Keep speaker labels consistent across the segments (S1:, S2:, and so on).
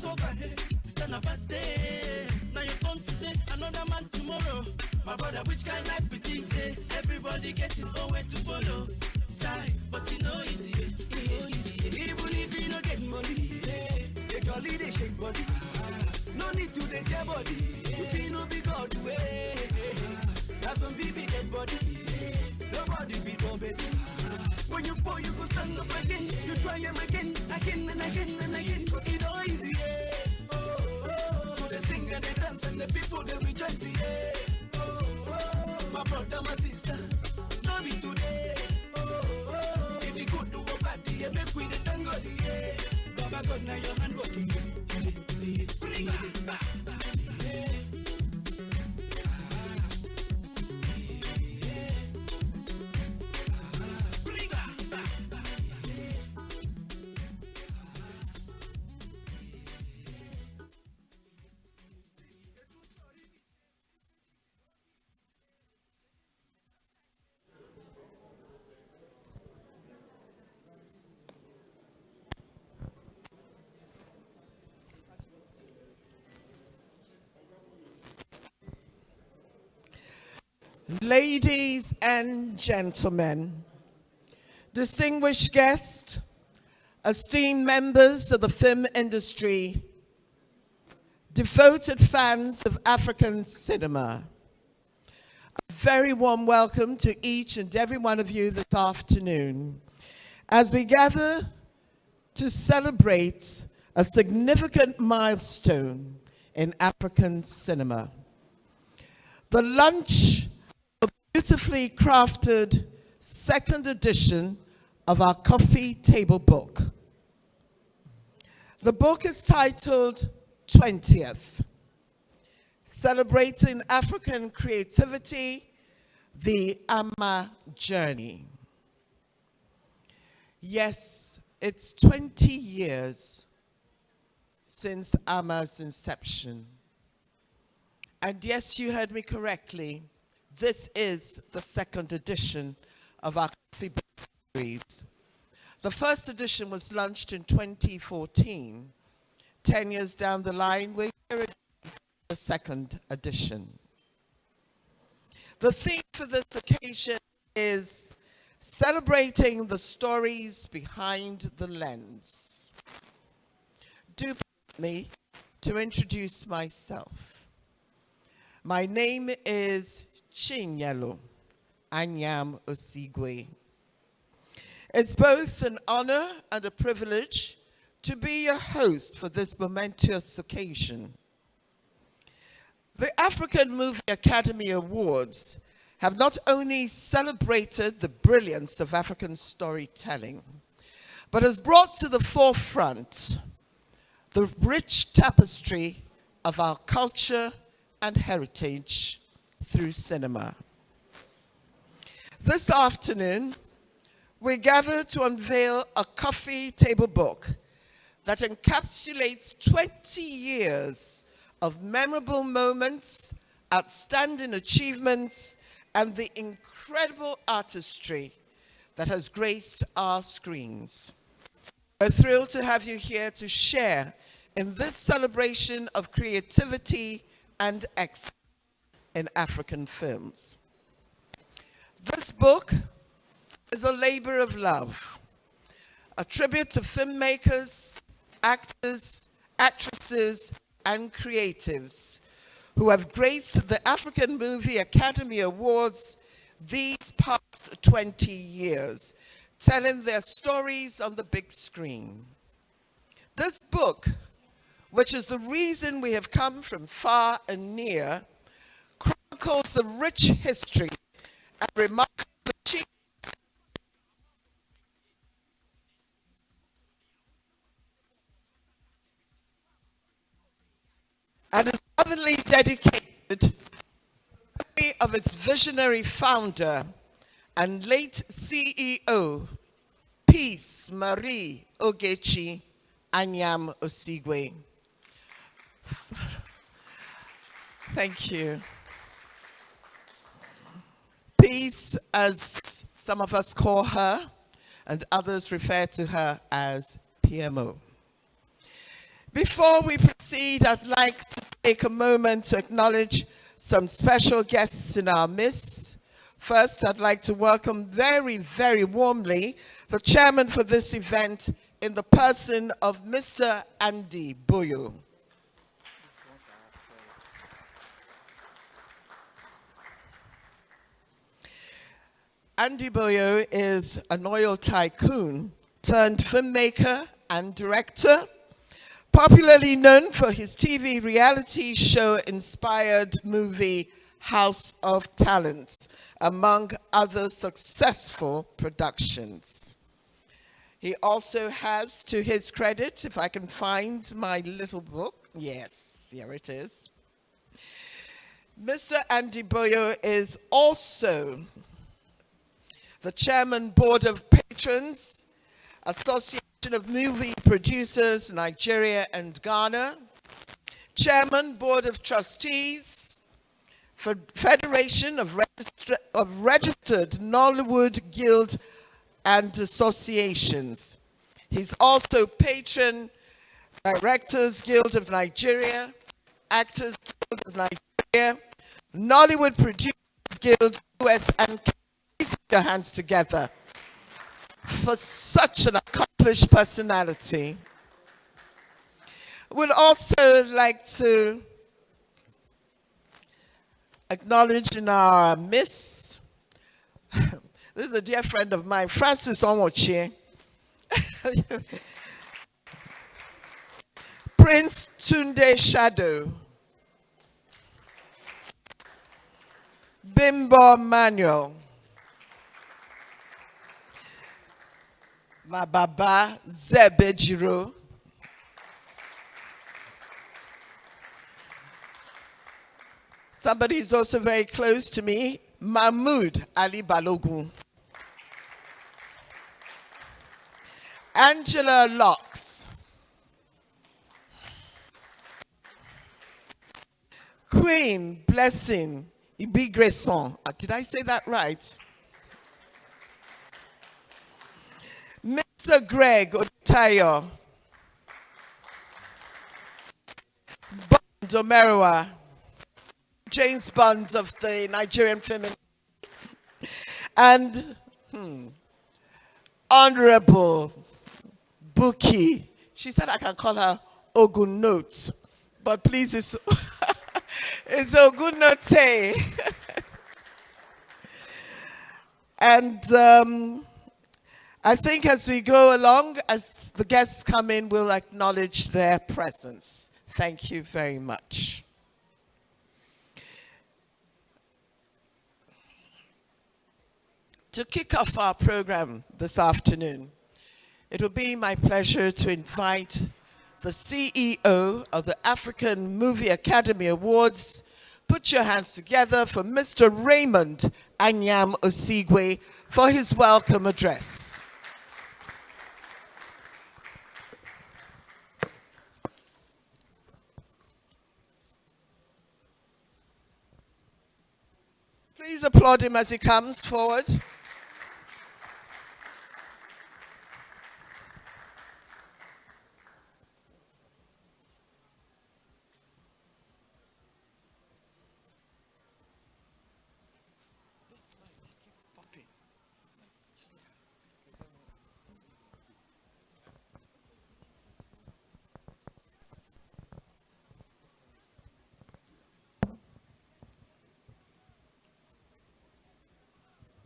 S1: over, hey, then a bad day. Now you come today, another man tomorrow. My brother, which kind of life with this, eh? Everybody getting nowhere to follow. Try, but you know easy, even if you don't get money, they call it a shake body. No need to take your body. If you know be God way, that's some baby dead body. Nobody be no baby. When you fall, you go stand up again. You try him again and again and again. Cause it's not easy, yeah. Oh, oh, oh. They sing and they dance and the people they rejoice, yeah. Oh, oh, my brother, my sister, love me today. Oh, oh, if you could do a bad day, make we the tango, yeah. Baba God, now your hand working. Bring it back.
S2: Ladies and gentlemen, distinguished guests, esteemed members of the film industry, devoted fans of African cinema, a very warm welcome to each and every one of you this afternoon as we gather to celebrate a significant milestone in African cinema. The launch of a beautifully crafted second edition of our coffee table book. The book is titled 20th, Celebrating African Creativity, the AMAA Journey. Yes, it's 20 years since AMAA's inception. And yes, you heard me correctly. This is the second edition of our coffee book series. The first edition was launched in 2014. 10 years down the line, we're here at the second edition. The theme for this occasion is celebrating the stories behind the lens. Do permit me to introduce myself. My name is Chinyelo Anyam Osigwe. It's both an honor and a privilege to be your host for this momentous occasion. The African Movie Academy Awards have not only celebrated the brilliance of African storytelling, but has brought to the forefront the rich tapestry of our culture and heritage through cinema. This afternoon, we gather to unveil a coffee table book that encapsulates 20 years of memorable moments, outstanding achievements, and the incredible artistry that has graced our screens. We're thrilled to have you here to share in this celebration of creativity and excellence in African films. This book is a labor of love, a tribute to filmmakers, actors, actresses, and creatives who have graced the African Movie Academy Awards these past 20 years, telling their stories on the big screen. This book, which is the reason we have come from far and near, chronicles the rich history and remarkable achievements and is lovingly dedicated to the memory of its visionary founder and late CEO, Peace Marie Ogechi Anyam Osigwe. Thank you. Peace, as some of us call her, and others refer to her as PMO. Before we proceed, I'd like to take a moment to acknowledge some special guests in our midst. First, I'd like to welcome very, very warmly the chairman for this event in the person of Mr. Andy Boyo. Andy Boyo is an oil tycoon turned filmmaker and director, popularly known for his TV reality show-inspired movie House of Talents, among other successful productions. He also has, to his credit, if I can find my little book, yes, here it is. Mr. Andy Boyo is also the Chairman, Board of Patrons, Association of Movie Producers, Nigeria and Ghana, Chairman, Board of Trustees, Federation of Registered Nollywood Guild and Associations. He's also Patron, Directors Guild of Nigeria, Actors Guild of Nigeria, Nollywood Producers Guild, US and Canada. Please put your hands together for such an accomplished personality. We'd also like to acknowledge in our midst, this is a dear friend of mine, Francis Onwochie, Prince Tunde Shadow, Bimbo Manuel, my Baba Zebejiro, somebody who's also very close to me, Mahmoud Ali Balogun, Angela Lauch, Queen Blessing Ibigreson. Did I say that right? Mr. Greg Otayo, Bond Omeruwa, James Bond of the Nigerian film industry, and Honorable Buki. She said I can call her Ogunote, but please, it's, it's Ogunote. And I think as we go along, as the guests come in, we'll acknowledge their presence. Thank you very much. To kick off our program this afternoon, it will be my pleasure to invite the CEO of the African Movie Academy Awards. Put your hands together for Mr. Raymond Anyam Osigwe for his welcome address. Please applaud him as he comes forward.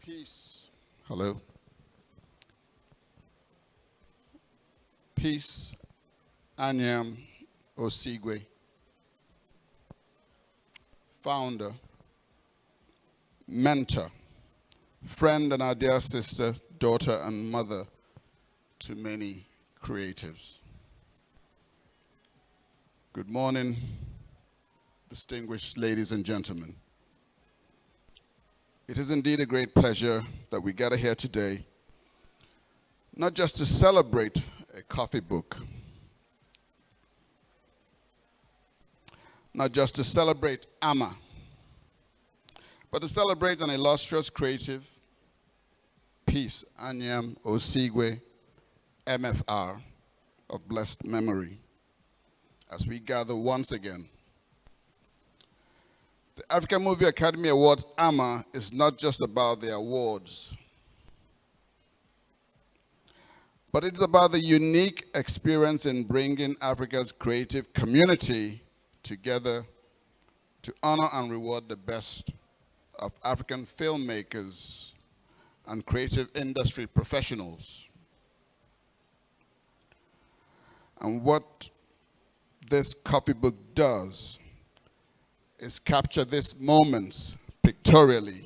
S3: Peace. Hello. Peace. Anyam Osigwe, founder, mentor, friend, and our dear sister, daughter, and mother to many creatives. Good morning, distinguished ladies and gentlemen. It is indeed a great pleasure that we gather here today, not just to celebrate a coffee book, not just to celebrate AMAA, but to celebrate an illustrious creative, Peace Anyam Osigwe, MFR, of blessed memory. as we gather once again. The African Movie Academy Awards, AMAA, is not just about the awards, but it's about the unique experience in bringing Africa's creative community together to honor and reward the best of African filmmakers and creative industry professionals. And what this copybook does is capture these moments pictorially.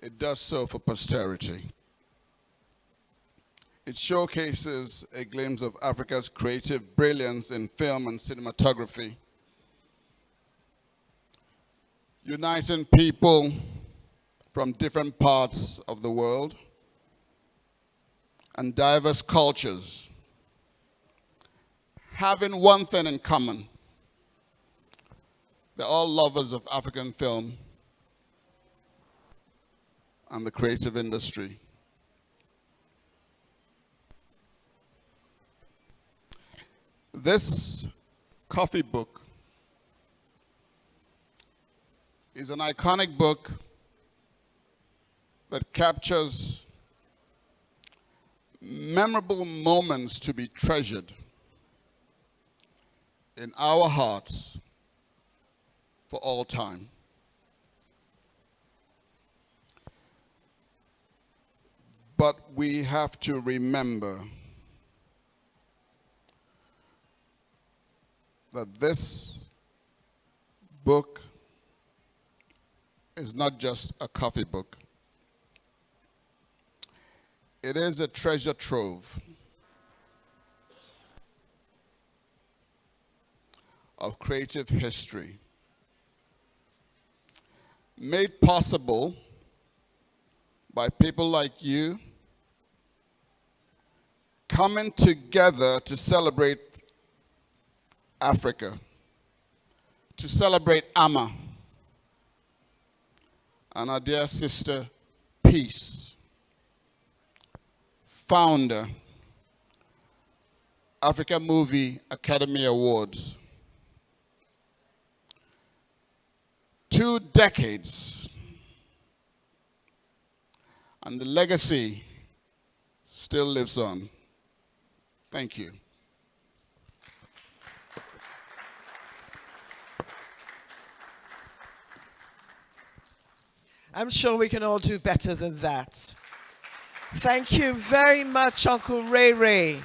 S3: It does so for posterity. It showcases a glimpse of Africa's creative brilliance in film and cinematography, uniting people from different parts of the world and diverse cultures, having one thing in common: they're all lovers of African film and the creative industry. This coffee book is an iconic book that captures memorable moments to be treasured in our hearts for all time. But we have to remember that this book is not just a coffee book. It is a treasure trove of creative history, made possible by people like you coming together to celebrate Africa, to celebrate AMAA, and our dear sister, Peace, founder, African Movie Academy Awards. 2 decades, and the legacy still lives on. Thank you.
S2: I'm sure we can all do better than that. Thank you very much, Uncle Ray Ray.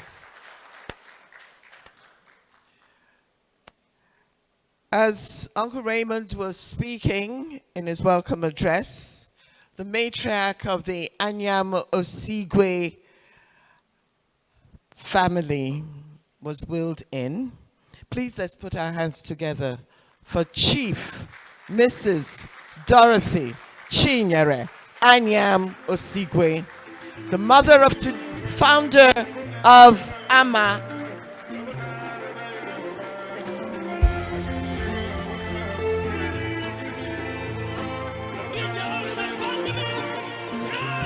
S2: As Uncle Raymond was speaking in his welcome address, the matriarch of the Anyam Osigwe family was wheeled in. Please let's put our hands together for Chief Mrs. Dorothy Chinyere Anyam Osigwe, the mother of founder of AMAA.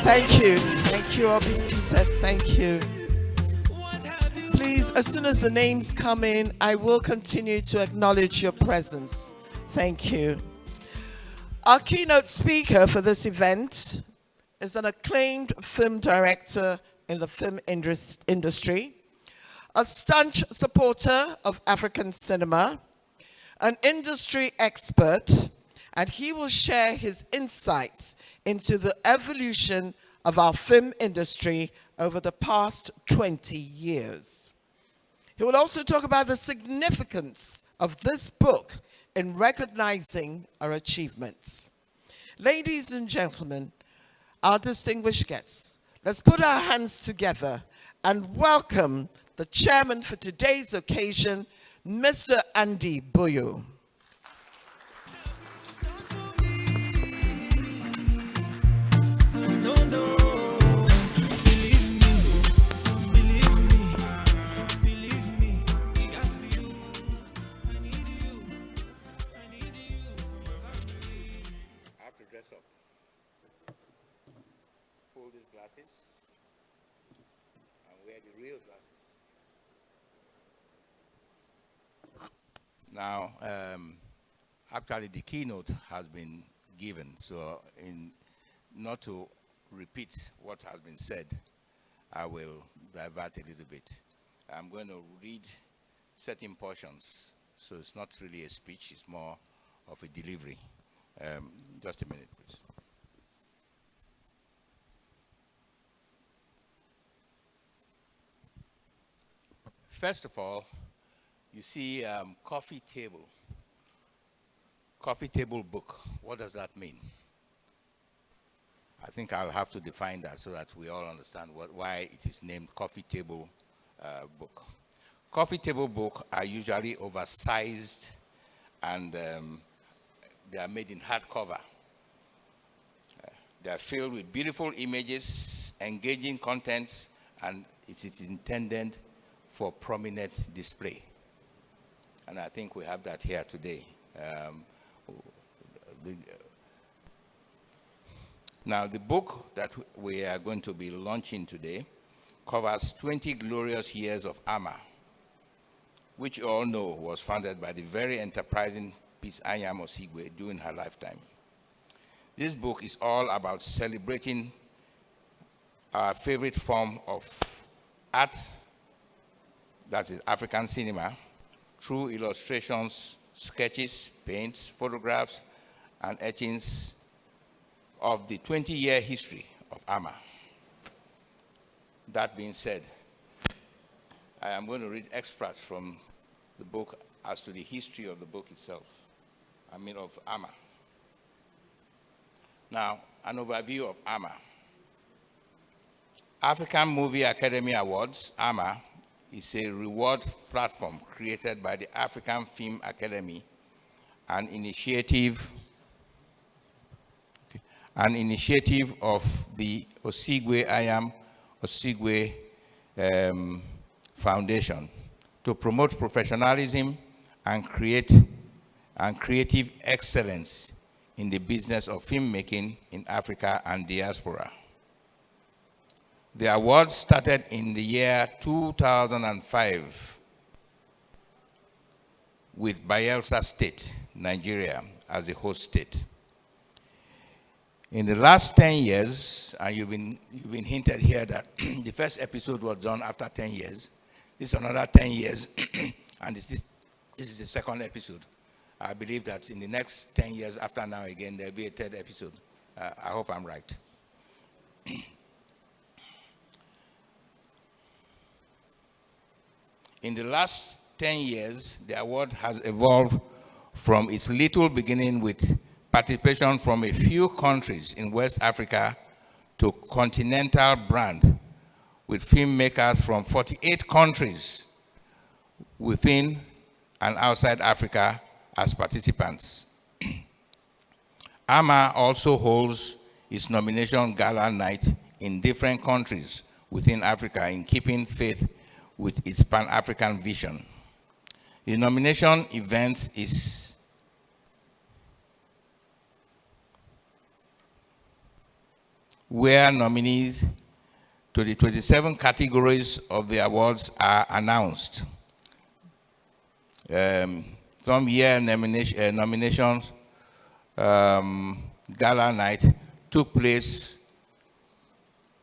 S2: Thank you. Thank you. I'll be seated. Thank you. Please, as soon as the names come in, I will continue to acknowledge your presence. Thank you. Our keynote speaker for this event is an acclaimed film director in the film industry, a staunch supporter of African cinema, an industry expert, and he will share his insights into the evolution of our film industry over the past 20 years. He will also talk about the significance of this book in recognizing our achievements. Ladies and gentlemen, our distinguished guests, let's put our hands together and welcome the chairman for today's occasion, Mr. Andy Boyo.
S4: glasses and wear the real glasses. Now, actually, the keynote has been given, so not to repeat what has been said, I will divert a little bit. I'm going to read certain portions, so it's not really a speech, it's more of a delivery. Just a minute, please. First of all, you see coffee table book. What does that mean? I think I'll have to define that so that we all understand why it is named coffee table book. Coffee table book are usually oversized and they are made in hardcover. They are filled with beautiful images, engaging contents, and it is intended for prominent display. And I think we have that here today. Now, the book that we are going to be launching today covers 20 glorious years of AMAA, which you all know was founded by the very enterprising Peace Anyam Osigwe during her lifetime. This book is all about celebrating our favorite form of art, that is African cinema, through illustrations, sketches, paints, photographs, and etchings of the 20-year history of AMAA. That being said, I am going to read extracts from the book as to the history of the book itself, of AMAA. Now, an overview of AMAA. African Movie Academy Awards, AMAA, is a reward platform created by the African Film Academy, an initiative of the Osigwe Anyam Osigwe Foundation to promote professionalism and creative excellence in the business of filmmaking in Africa and diaspora. The award started in the year 2005 with Bayelsa State, Nigeria, as the host state. In the last 10 years, and you've been hinted here that the first episode was done after 10 years. This is another 10 years, and this is the second episode. I believe that in the next 10 years after now again, there'll be a third episode. I hope I'm right. In the last 10 years, the award has evolved from its little beginning with participation from a few countries in West Africa to continental brand with filmmakers from 48 countries within and outside Africa as participants. AMAA also holds its nomination gala night in different countries within Africa in keeping faith with its Pan-African vision. The nomination event is where nominees to the 27 categories of the awards are announced. Some year nominations gala night took place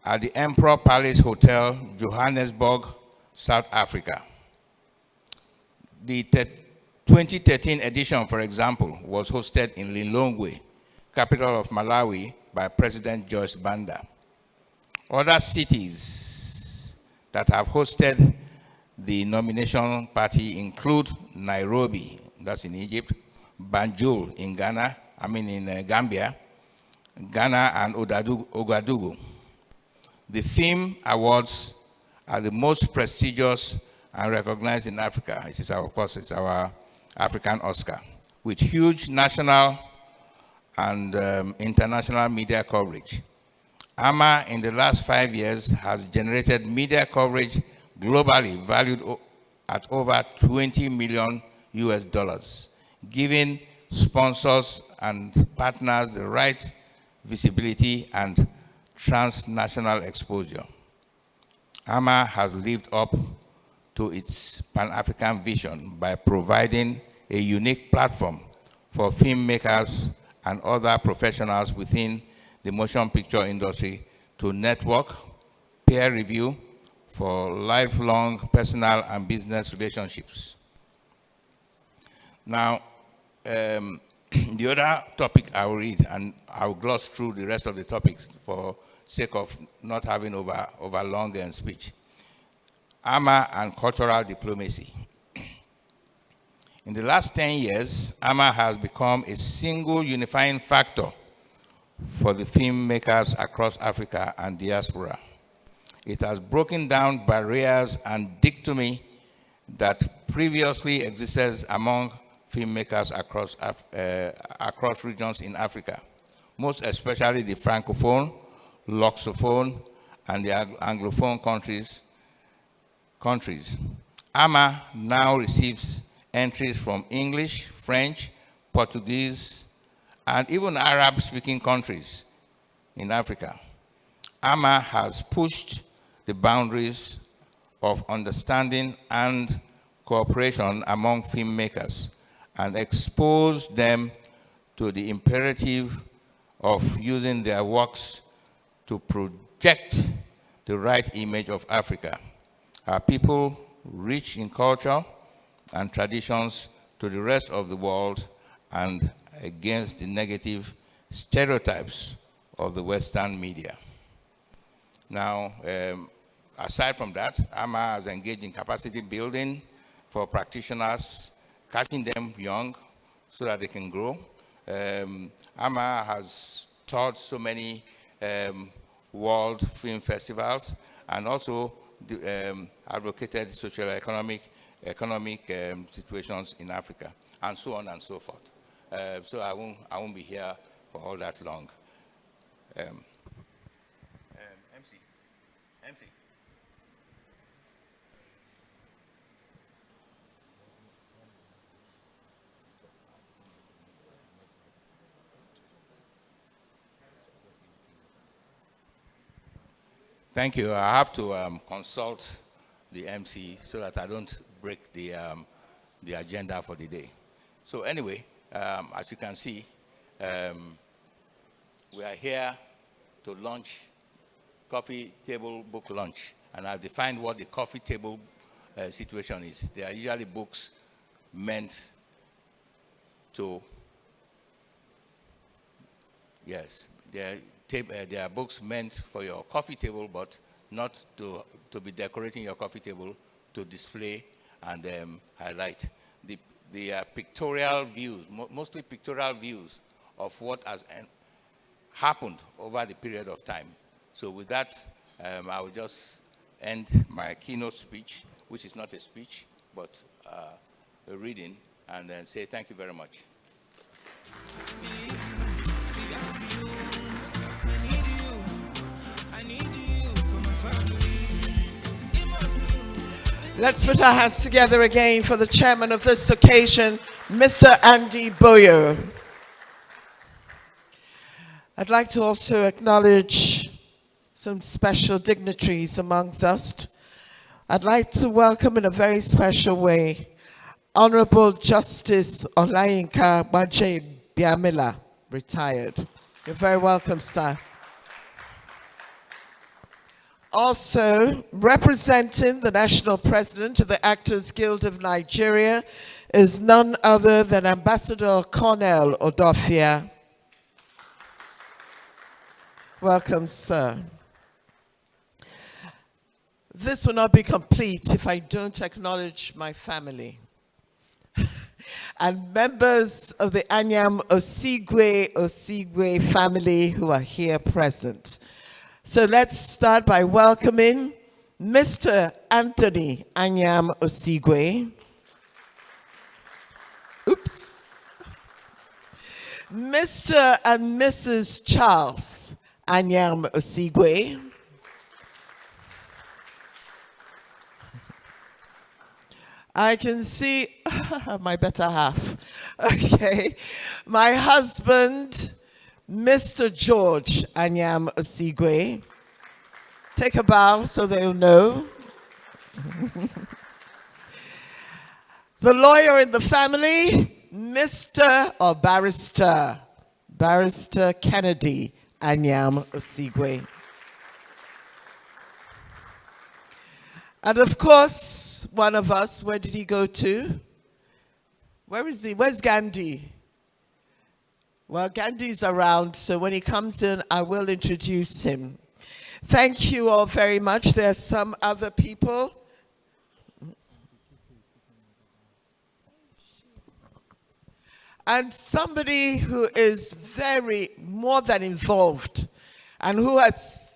S4: at the Emperor Palace Hotel, Johannesburg, South Africa. The 2013 edition, for example, was hosted in Lilongwe, capital of Malawi, by President Joyce Banda. Other cities that have hosted the nomination party include Nairobi, that's in Egypt, Banjul in Ghana, in Gambia, Ghana and Ouagadougou. The Film Awards are the most prestigious and recognized in Africa. It is, of course, it's our African Oscar, with huge national and international media coverage. AMAA in the last 5 years has generated media coverage globally valued at over $20 million US, giving sponsors and partners the right visibility and transnational exposure. AMAA has lived up to its Pan-African vision by providing a unique platform for filmmakers and other professionals within the motion picture industry to network, peer review for lifelong personal and business relationships. Now, the other topic I will read, and I will gloss through the rest of the topics for sake of not having over long speech. AMAA and cultural diplomacy. In the last 10 years, AMAA has become a single unifying factor for the filmmakers across Africa and diaspora. It has broken down barriers and dichotomy that previously existed among filmmakers across regions in Africa, most especially the Francophone, Luxophone, and the Anglophone countries. AMAA now receives entries from English, French, Portuguese, and even Arab-speaking countries in Africa. AMAA has pushed the boundaries of understanding and cooperation among filmmakers and exposed them to the imperative of using their works to project the right image of Africa, a people rich in culture and traditions to the rest of the world and against the negative stereotypes of the Western media. Now, aside from that, AMAA has engaged in capacity building for practitioners, catching them young so that they can grow. AMAA has taught so many world film festivals and also advocated social economic situations in Africa, and so on and so forth. So I won't be here for all that long. MC. Thank you. I have to consult the MC so that I don't break the agenda for the day. So anyway, as you can see, we are here to launch coffee table book launch, and I've defined what the coffee table situation is. They are usually books meant to, yes, they are books meant for your coffee table, but not to be decorating your coffee table, to display and highlight. The pictorial views, mostly pictorial views of what has happened over the period of time. So with that, I will just end my keynote speech, which is not a speech, but a reading, and then say thank you very much.
S2: Let's put our hands together again for the chairman of this occasion, Mr. Andy Boyo. I'd like to also acknowledge some special dignitaries amongst us. I'd like to welcome in a very special way Honorable Justice Olayinka Baje Biamila, retired. You're very welcome, sir. Also, representing the national president of the Actors Guild of Nigeria is none other than Ambassador Cornel Odofia. Welcome, sir. This will not be complete if I don't acknowledge my family and members of the Anyam Osigwe family who are here present. So let's start by welcoming Mr. Anthony Anyam Osigwe. Oops. Mr. and Mrs. Charles Anyam Osigwe. I can see my better half. Okay. My husband, Mr. George Anyam Osigwe. Take a bow so they'll know. The lawyer in the family, Mr. or Barrister Kennedy Anyam Osigwe. And of course, one of us, where did he go to? Where is he? Where's Gandhi? Well, Gandhi's around, so when he comes in, I will introduce him. Thank you all very much. There are some other people. And somebody who is more than involved and who has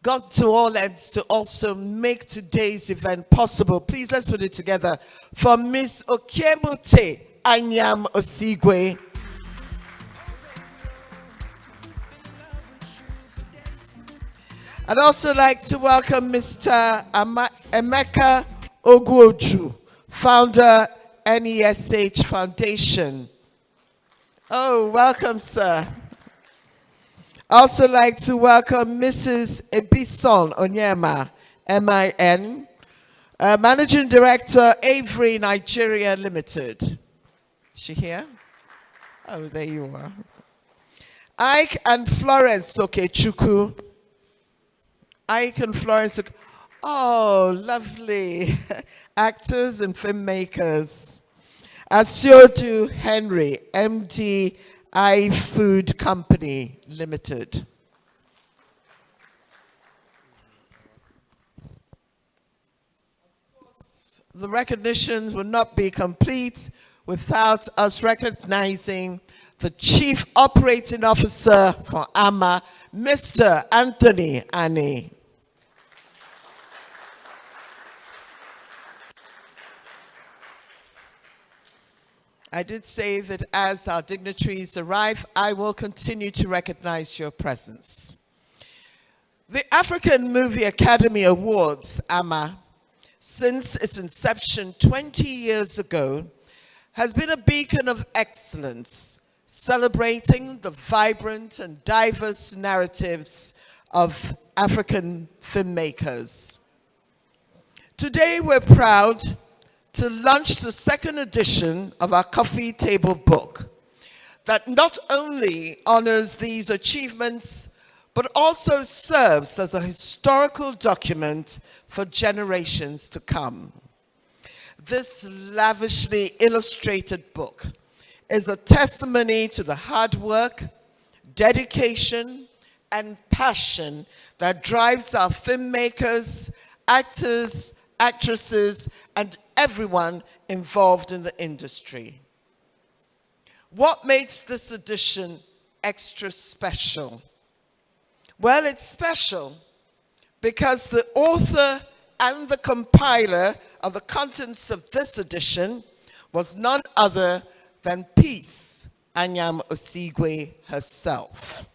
S2: gone to all ends to also make today's event possible. Please, let's put it together. For Miss Okemute Anyam Osigwe. I'd also like to welcome Mr. Emeka Ogwoju, founder, NESH Foundation. Oh, welcome, sir. Also like to welcome Mrs. Ebison Onyema, MIN, Managing Director, Avery Nigeria Limited. Is she here? Oh, there you are. Ike and Florence Okechukwu. Ike and Florence. Oh, lovely. Actors and filmmakers. Asiodu Henry, MD iFood Company Limited. The recognitions will not be complete without us recognizing the Chief Operating Officer for AMAA, Mr. Anthony Ane. I did say that as our dignitaries arrive, I will continue to recognize your presence. The African Movie Academy Awards, AMAA, since its inception 20 years ago, has been a beacon of excellence, celebrating the vibrant and diverse narratives of African filmmakers. Today, we're proud to launch the second edition of our coffee table book that not only honors these achievements, but also serves as a historical document for generations to come. This lavishly illustrated book is a testimony to the hard work, dedication, and passion that drives our filmmakers, actors, actresses, and everyone involved in the industry. What makes this edition extra special? Well, it's special because the author and the compiler of the contents of this edition was none other than Peace Anyam Osigwe herself.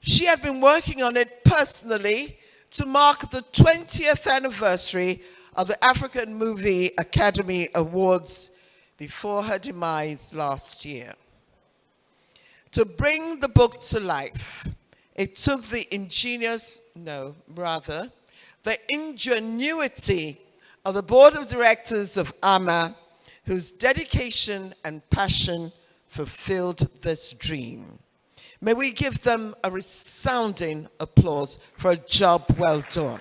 S2: She had been working on it personally to mark the 20th anniversary of the African Movie Academy Awards before her demise last year. To bring the book to life, it took the ingenuity of the board of directors of AMAA, whose dedication and passion fulfilled this dream. May we give them a resounding applause for a job well done.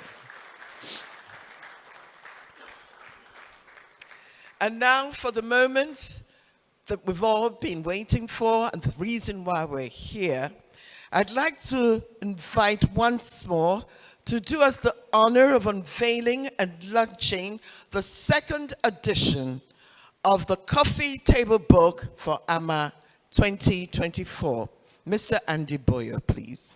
S2: And now for the moment that we've all been waiting for and the reason why we're here, I'd like to invite once more to do us the honor of unveiling and launching the second edition of the Coffee Table Book for AMAA 2024. Mr. Andy Boyer, please.